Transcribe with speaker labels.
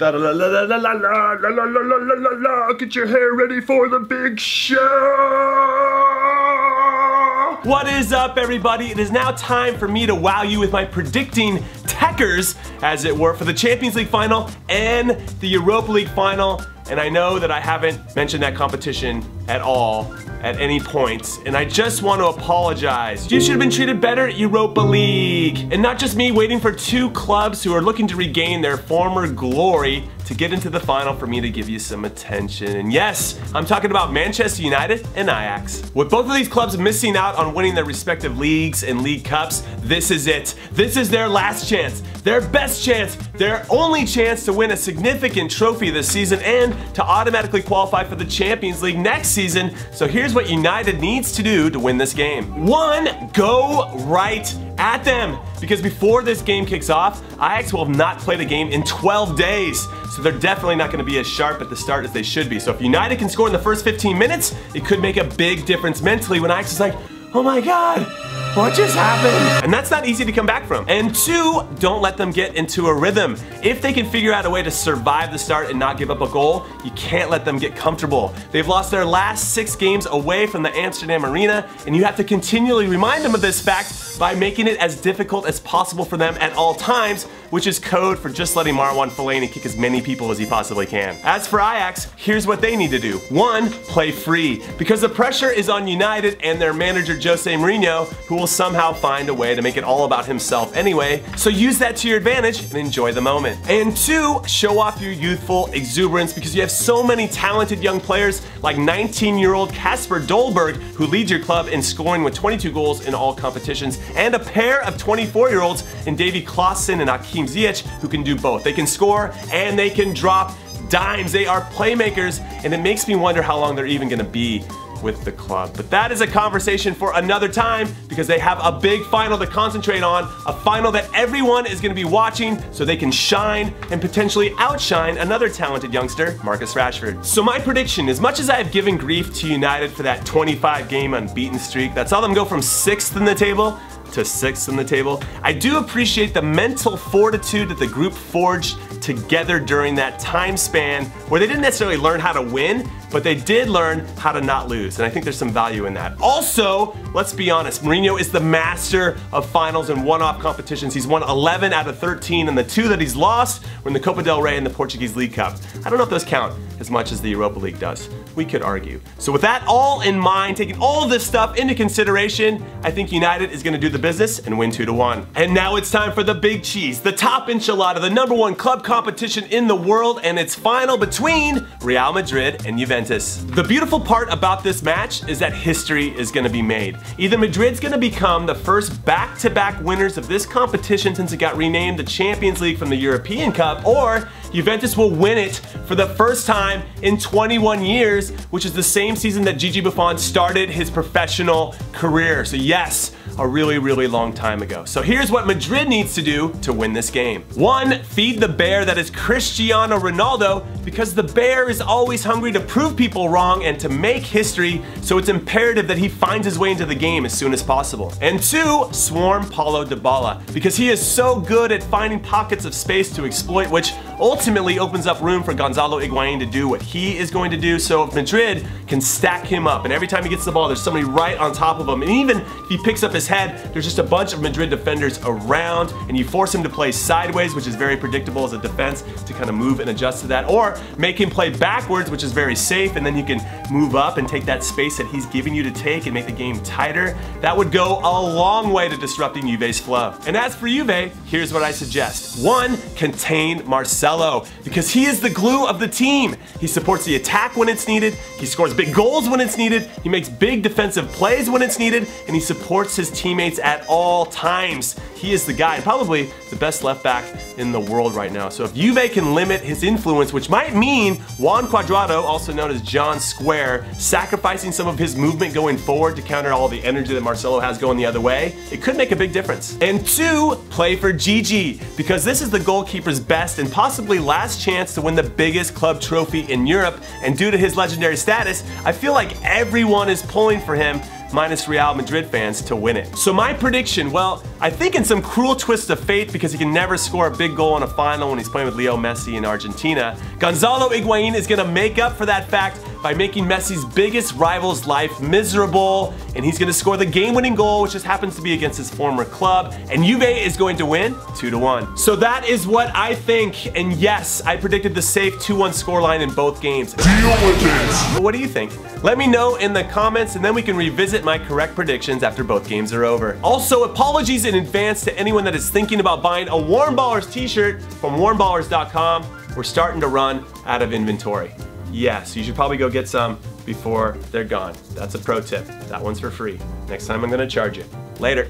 Speaker 1: La la la la la la la la la la la la la. Get your hair ready for the big show. What is up, everybody? It is now time for me to wow you with my predicting techers, as it were, for the Champions League final and the Europa League final. And I know that I haven't mentioned that competition at all at any point, and I just want to apologize. You should have been treated better at Europa League. And not just me waiting for two clubs who are looking to regain their former glory to get into the final for me to give you some attention. And yes, I'm talking about Manchester United and Ajax. With both of these clubs missing out on winning their respective leagues and league cups, this is it. This is their last chance, their best chance, their only chance to win a significant trophy this season and to automatically qualify for the Champions League next season. So here's what United needs to do to win this game. 1, go right at them. Because before this game kicks off, Ajax will have not played a game in 12 days. So they're definitely not going to be as sharp at the start as they should be. So if United can score in the first 15 minutes, it could make a big difference mentally when Ajax is like, oh my God, what just happened? And that's not easy to come back from. And 2, don't let them get into a rhythm. If they can figure out a way to survive the start and not give up a goal, you can't let them get comfortable. They've lost their last 6 games away from the Amsterdam Arena, and you have to continually remind them of this fact by making it as difficult as possible for them at all times, which is code for just letting Marwan Fellaini kick as many people as he possibly can. As for Ajax, here's what they need to do. 1, play free, because the pressure is on United and their manager Jose Mourinho, who will somehow find a way to make it all about himself anyway, so use that to your advantage and enjoy the moment. And 2, show off your youthful exuberance, because you have so many talented young players like 19-year-old Kasper Dolberg, who leads your club in scoring with 22 goals in all competitions, and a pair of 24-year-olds in Davy Klaassen and Hakim Ziyech, who can do both. They can score and they can drop dimes. They are playmakers, and it makes me wonder how long they're even gonna be with the club. But that is a conversation for another time, because they have a big final to concentrate on, a final that everyone is gonna be watching so they can shine and potentially outshine another talented youngster, Marcus Rashford. So my prediction, as much as I have given grief to United for that 25-game unbeaten streak that saw them go from 6th in the table to 6th in the table, I do appreciate the mental fortitude that the group forged together during that time span where they didn't necessarily learn how to win, but they did learn how to not lose, and I think there's some value in that. Also, let's be honest, Mourinho is the master of finals and one-off competitions. He's won 11 out of 13, and the 2 that he's lost were in the Copa del Rey and the Portuguese League Cup. I don't know if those count as much as the Europa League does. We could argue. So with that all in mind, taking all of this stuff into consideration, I think United is gonna do the business and win 2-1. And now it's time for the big cheese, the top enchilada, the #1 club competition in the world, and its final between Real Madrid and Juventus. The beautiful part about this match is that history is gonna be made. Either Madrid's gonna become the first back-to-back winners of this competition since it got renamed the Champions League from the European Cup, or Juventus will win it for the first time in 21 years, which is the same season that Gigi Buffon started his professional career. So yes, a really, really long time ago. So here's what Madrid needs to do to win this game. 1, feed the bear that is Cristiano Ronaldo, because the bear is always hungry to prove people wrong and to make history, so it's imperative that he finds his way into the game as soon as possible. And 2, swarm Paulo Dybala, because he is so good at finding pockets of space to exploit, which ultimately opens up room for Gonzalo Higuain to do what he is going to do. So if Madrid can stack him up, and every time he gets the ball, there's somebody right on top of him, and even if he picks up his head, there's just a bunch of Madrid defenders around, and you force him to play sideways, which is very predictable as a defense to kind of move and adjust to that, or make him play backwards, which is very safe, and then you can move up and take that space that he's giving you to take and make the game tighter. That would go a long way to disrupting Juve's flow. And as for Juve, here's what I suggest. 1, contain Marcelo, because he is the glue of the team. He supports the attack when it's needed, he scores big goals when it's needed, he makes big defensive plays when it's needed, and he supports his teammates at all times. He is the guy, and probably the best left back in the world right now. So if Juve can limit his influence, which might mean Juan Cuadrado, also known as John Square, sacrificing some of his movement going forward to counter all the energy that Marcelo has going the other way, it could make a big difference. And 2, play for Gigi, because this is the goalkeeper's best and possibly last chance to win the biggest club trophy in Europe, and due to his legendary status, I feel like everyone is pulling for him, minus Real Madrid fans to win it. So my prediction, well, I think in some cruel twist of fate, because he can never score a big goal in a final when he's playing with Leo Messi in Argentina, Gonzalo Higuain is gonna make up for that fact by making Messi's biggest rival's life miserable, and he's gonna score the game-winning goal, which just happens to be against his former club, and Juve is going to win 2-1. So that is what I think, and yes, I predicted the safe 2-1 scoreline in both games. Deal with it! What do you think? Let me know in the comments, and then we can revisit my correct predictions after both games are over. Also, apologies in advance to anyone that is thinking about buying a Warm Ballers t-shirt from warmballers.com. We're starting to run out of inventory. Yes, you should probably go get some before they're gone. That's a pro tip. That one's for free. Next time I'm gonna charge you. Later.